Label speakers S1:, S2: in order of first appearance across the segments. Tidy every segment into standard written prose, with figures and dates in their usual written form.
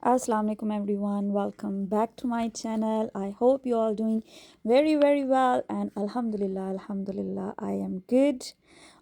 S1: Assalamu alaikum everyone, welcome back to my channel. I hope you all doing very well and alhamdulillah I am good.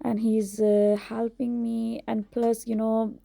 S1: And he's helping me. And plus, you know,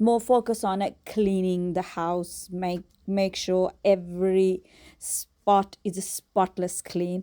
S1: More focus on it, cleaning the house, make sure every spot is spotless clean.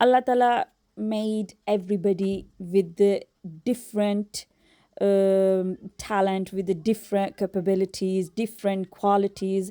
S1: Allah Ta'ala made everybody with the different talent, with the different capabilities, different qualities.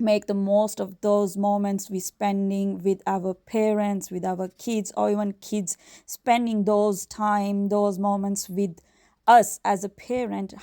S1: make the most of those moments we spending with our parents, with our kids, or even kids spending those moments with us as a parent.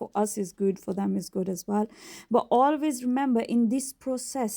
S1: for us, is good for them, is good as well. But always remember in this process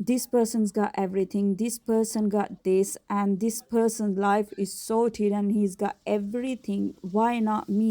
S1: this person's got everything, this person got this, and this person's life is sorted and he's got everything, why not me.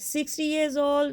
S1: 60 years old,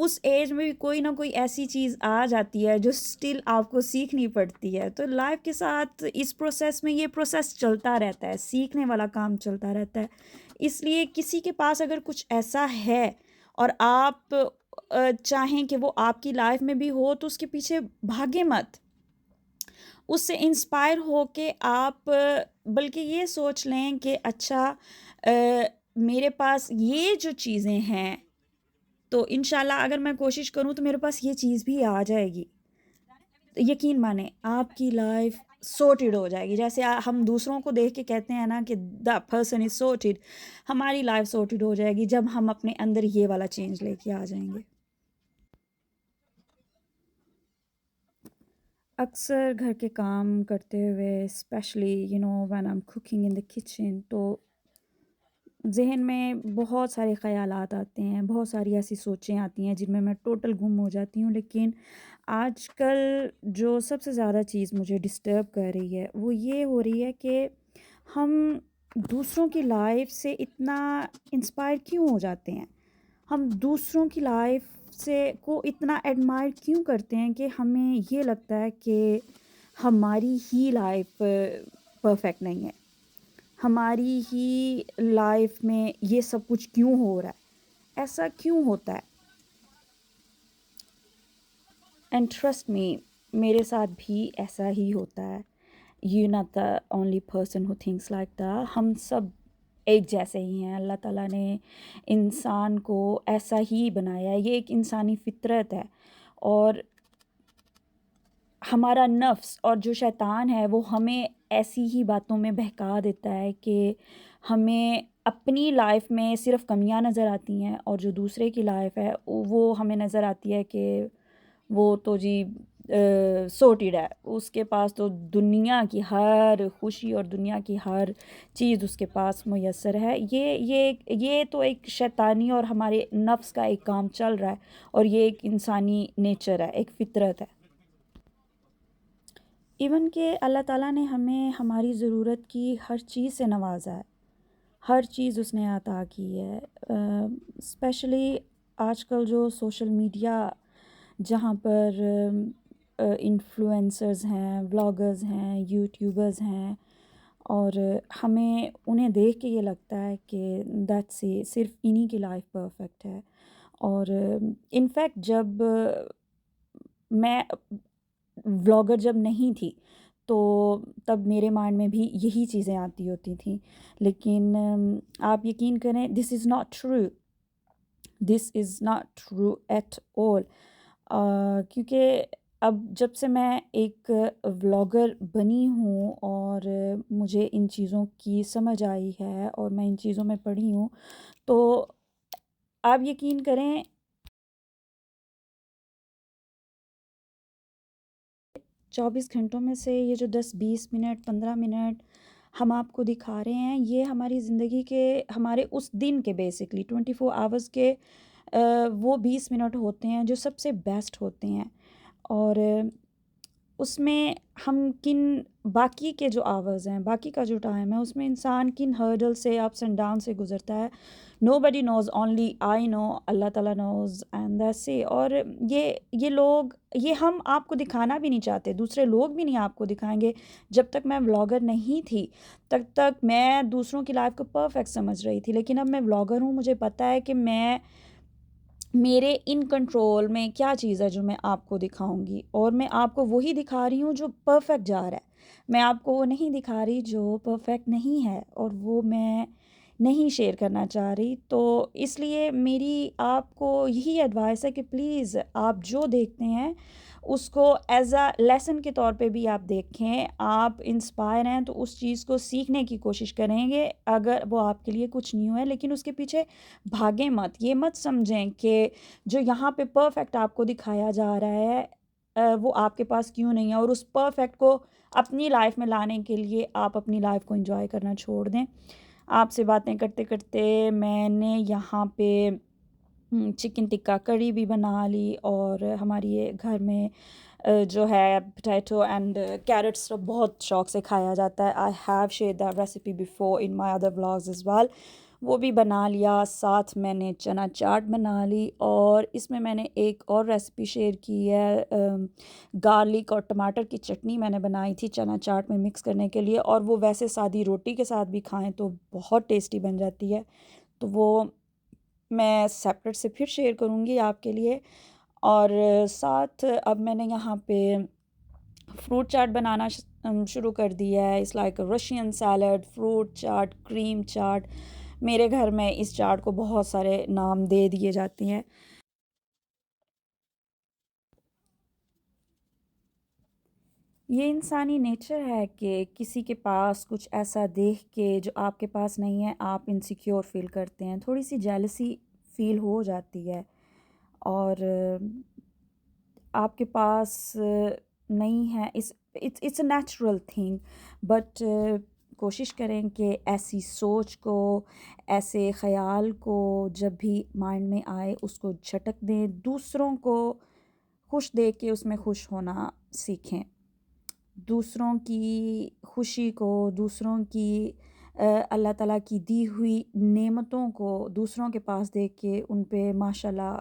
S1: us age میں بھی کوئی نہ کوئی ایسی چیز آ جاتی ہے جو اسٹل آپ کو سیکھنی پڑتی ہے. تو لائف کے ساتھ اس پروسیس میں یہ پروسیس چلتا رہتا ہے, سیکھنے والا کام چلتا رہتا ہے. اس لیے کسی کے پاس اگر کچھ ایسا ہے اور آپ چاہیں کہ وہ آپ کی لائف میں بھی ہو, تو اس کے پیچھے بھاگے مت. اس سے انسپائر ہو کے آپ بلکہ یہ سوچ لیں کہ اچھا میرے پاس یہ جو چیزیں ہیں, تو انشاءاللہ اگر میں کوشش کروں تو میرے پاس یہ چیز بھی آ جائے گی. یقین مانیں آپ کی لائف سورٹڈ ہو جائے گی. جیسے ہم دوسروں کو دیکھ کے کہتے ہیں نا کہ دا پرسن از سورٹڈ, ہماری لائف سورٹڈ ہو جائے گی جب ہم اپنے اندر یہ والا چینج لے کے آ جائیں گے. اکثر گھر کے کام کرتے ہوئے especially when I am cooking in the kitchen, تو ذہن میں بہت سارے خیالات آتے ہیں, بہت ساری ایسی سوچیں آتی ہیں جن میں میں ٹوٹل گم ہو جاتی ہوں. لیکن آج کل جو سب سے زیادہ چیز مجھے ڈسٹرب کر رہی ہے وہ یہ ہو رہی ہے کہ ہم دوسروں کی لائف سے اتنا انسپائر کیوں ہو جاتے ہیں, ہم دوسروں کی لائف سے کو اتنا ایڈمائر کیوں کرتے ہیں کہ ہمیں یہ لگتا ہے کہ ہماری ہی لائف پرفیکٹ نہیں ہے, ہماری ہی لائف میں یہ سب کچھ کیوں ہو رہا ہے, ایسا کیوں ہوتا ہے. اینڈ ٹرسٹ می, میرے ساتھ بھی ایسا ہی ہوتا ہے. You not the only person who thinks like the. ہم سب ایک جیسے ہی ہیں. اللہ تعالیٰ نے انسان کو ایسا ہی بنایا ہے, یہ ایک انسانی فطرت ہے. اور ہمارا نفس اور جو شیطان ہے وہ ہمیں ایسی ہی باتوں میں بہکا دیتا ہے کہ ہمیں اپنی لائف میں صرف کمیاں نظر آتی ہیں, اور جو دوسرے کی لائف ہے وہ ہمیں نظر آتی ہے کہ وہ تو جی سورٹیڈ ہے, اس کے پاس تو دنیا کی ہر خوشی اور دنیا کی ہر چیز اس کے پاس میسر ہے. یہ تو ایک شیطانی اور ہمارے نفس کا ایک کام چل رہا ہے, اور یہ ایک انسانی نیچر ہے, ایک فطرت ہے. ایون کہ اللہ تعالیٰ نے ہمیں ہماری ضرورت کی ہر چیز سے نوازا ہے, ہر چیز اس نے عطا کی ہے. اسپیشلی آج کل جو سوشل میڈیا جہاں پر انفلوئنسرز ہیں, بلاگرز ہیں, یوٹیوبرز ہیں, اور ہمیں انہیں دیکھ کے یہ لگتا ہے کہ دیٹ سے صرف انہی کی لائف پرفیکٹ ہے. اور انفیکٹ جب میں ولاگر جب نہیں تھی تو تب میرے مائنڈ میں بھی یہی چیزیں آتی ہوتی تھیں. لیکن آپ یقین کریں, this is not true, this is not true at all. کیونکہ اب جب سے میں ایک ولاگر بنی ہوں اور مجھے ان چیزوں کی سمجھ آئی ہے اور میں ان چیزوں میں پڑھی ہوں, تو آپ یقین کریں 24 گھنٹوں میں سے یہ جو 10-20 منٹ 15 منٹ ہم آپ کو دکھا رہے ہیں, یہ ہماری زندگی کے ہمارے اس دن کے بیسکلی 24 آورز کے وہ 20 منٹ ہوتے ہیں جو سب سے بیسٹ ہوتے ہیں. اور اس میں ہم کن باقی کے جو آورز ہیں, باقی کا جو ٹائم ہے, اس میں انسان کن ہرڈل سے اپس اینڈ ڈاؤن سے گزرتا ہے. نو بڈی نوز, اونلی آئی نو, اللہ تعالیٰ نوز, اینڈ دیٹس اٹ. اور یہ لوگ, یہ ہم آپ کو دکھانا بھی نہیں چاہتے, دوسرے لوگ بھی نہیں آپ کو دکھائیں گے. جب تک میں ولاگر نہیں تھی تب تک میں دوسروں کی لائف کو پرفیکٹ سمجھ رہی تھی, لیکن اب میں ولاگر ہوں, مجھے پتہ ہے کہ میں میرے ان کنٹرول میں کیا چیز ہے جو میں آپ کو دکھاؤں گی, اور میں آپ کو وہی دکھا رہی ہوں جو پرفیکٹ جا رہا ہے. میں آپ کو وہ نہیں دکھا رہی جو پرفیکٹ نہیں ہے, اور وہ میں نہیں شیئر کرنا چاہ رہی. تو اس لیے میری آپ کو یہی ایڈوائس ہے کہ پلیز آپ جو دیکھتے ہیں اس کو ایز اے لیسن کے طور پہ بھی آپ دیکھیں. آپ انسپائر ہیں تو اس چیز کو سیکھنے کی کوشش کریں گے اگر وہ آپ کے لیے کچھ نیو ہے, لیکن اس کے پیچھے بھاگیں مت. یہ مت سمجھیں کہ جو یہاں پہ پرفیکٹ آپ کو دکھایا جا رہا ہے وہ آپ کے پاس کیوں نہیں ہے, اور اس پرفیکٹ کو اپنی لائف میں لانے کے لیے آپ اپنی لائف کو انجوائے کرنا چھوڑ دیں. آپ سے باتیں کرتے کرتے میں نے یہاں پہ چکن ٹکا کری بھی بنا لی, اور ہماری یہ گھر میں جو ہے پوٹیٹو اینڈ کیرٹس بہت شوق سے کھایا جاتا ہے. I have share that recipe before in my other vlogs as well. وہ بھی بنا لیا. ساتھ میں نے چنا چاٹ بنا لی, اور اس میں نے ایک اور ریسپی شیئر کی ہے, گارلک اور ٹماٹر کی چٹنی میں نے بنائی تھی چنا چاٹ میں مکس کرنے کے لیے, اور وہ ویسے سادی روٹی کے ساتھ بھی کھائیں تو بہت ٹیسٹی بن جاتی ہے. تو وہ میں سیپریٹ سے پھر شیئر کروں گی آپ کے لیے. اور ساتھ اب میں نے یہاں پہ فروٹ چاٹ بنانا شروع کر دیا ہے. It's like Russian salad, fruit chaat, cream chaat. میرے گھر میں اس چاٹ کو بہت سارے نام دے دیے جاتے ہیں. یہ انسانی نیچر ہے کہ کسی کے پاس کچھ ایسا دیکھ کے جو آپ کے پاس نہیں ہے آپ انسیکیور فیل کرتے ہیں, تھوڑی سی جیلسی فیل ہو جاتی ہے. اور آپ کے پاس نہیں ہے, it's a natural thing, but کوشش کریں کہ ایسی سوچ کو, ایسے خیال کو جب بھی مائنڈ میں آئے اس کو جھٹک دیں, دوسروں کو خوش دیکھ کے اس میں خوش ہونا سیکھیں. دوسروں کی خوشی کو, دوسروں کی اللہ تعالیٰ کی دی ہوئی نعمتوں کو دوسروں کے پاس دیکھ کے ان پہ ماشاءاللہ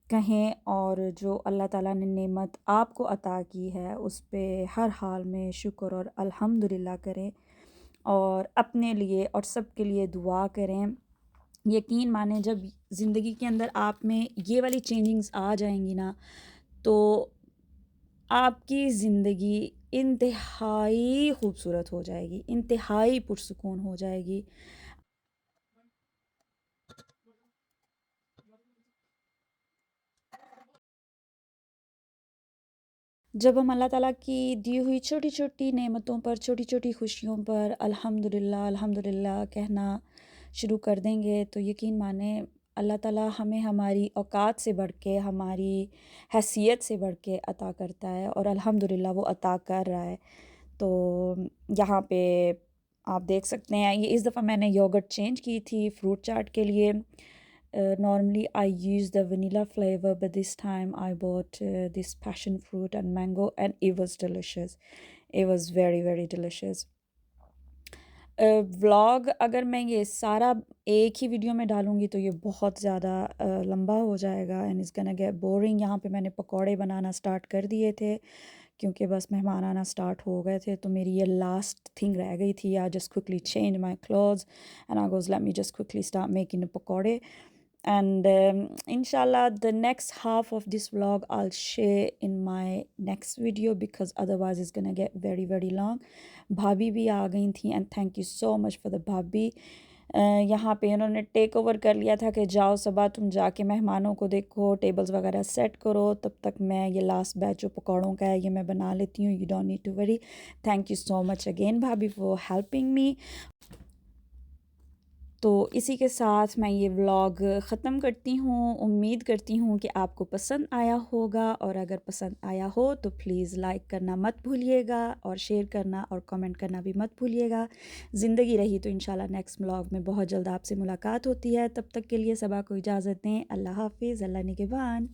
S1: کہیں, اور جو اللہ تعالیٰ نے نعمت آپ کو عطا کی ہے اس پہ ہر حال میں شکر اور الحمدللہ کریں, اور اپنے لیے اور سب کے لیے دعا کریں. یقین مانیں جب زندگی کے اندر آپ میں یہ والی چینجنگز آ جائیں گی نا, تو آپ کی زندگی انتہائی خوبصورت ہو جائے گی, انتہائی پرسکون ہو جائے گی. جب ہم اللہ تعالیٰ کی دی ہوئی چھوٹی چھوٹی نعمتوں پر, چھوٹی چھوٹی خوشیوں پر الحمدللہ الحمدللہ کہنا شروع کر دیں گے, تو یقین مانیں اللہ تعالیٰ ہمیں ہماری اوقات سے بڑھ کے, ہماری حیثیت سے بڑھ کے عطا کرتا ہے, اور الحمدللہ وہ عطا کر رہا ہے. تو یہاں پہ آپ دیکھ سکتے ہیں, یہ اس دفعہ میں نے یوگرٹ چینج کی تھی فروٹ چاٹ کے لیے. Normally I use the vanilla flavor, but this time I bought this passion fruit and mango, and it was delicious. It was very very delicious. Vlog اگر میں یہ سارا ایک ہی ویڈیو میں ڈالوں گی تو یہ بہت زیادہ لمبا ہو جائے گا, اینڈ اٹس گonna get boring. یہاں پہ میں نے پکوڑے بنانا سٹارٹ کر دیے تھے کیونکہ بس مہمان آنا سٹارٹ ہو گئے تھے, تو میری یہ لاسٹ تھنگ رہ گئی تھی. I just quickly changed my clothes and I goes let me just quickly start making the pakore. And inshallah the next half of this vlog I'll share in my next video, because otherwise it's gonna get very very long. بھابھی بھی آ گئی تھیں, and thank you so much for the بھابھی. یہاں پہ انہوں نے take over کر لیا تھا کہ جاؤ صبح تم جا کے مہمانوں کو دیکھو, ٹیبلز وغیرہ سیٹ کرو, تب تک میں یہ لاسٹ بیچ جو پکوڑوں کا ہے یہ میں بنا لیتی ہوں. You don't need to worry. Thank you so much again بھابھی for helping me. تو اسی کے ساتھ میں یہ ولاگ ختم کرتی ہوں. امید کرتی ہوں کہ آپ کو پسند آیا ہوگا, اور اگر پسند آیا ہو تو پلیز لائک کرنا مت بھولیے گا, اور شیئر کرنا اور کمنٹ کرنا بھی مت بھولیے گا. زندگی رہی تو انشاءاللہ نیکسٹ ولاگ میں بہت جلد آپ سے ملاقات ہوتی ہے. تب تک کے لیے سبا کو اجازت دیں. اللہ حافظ, اللہ نگہبان.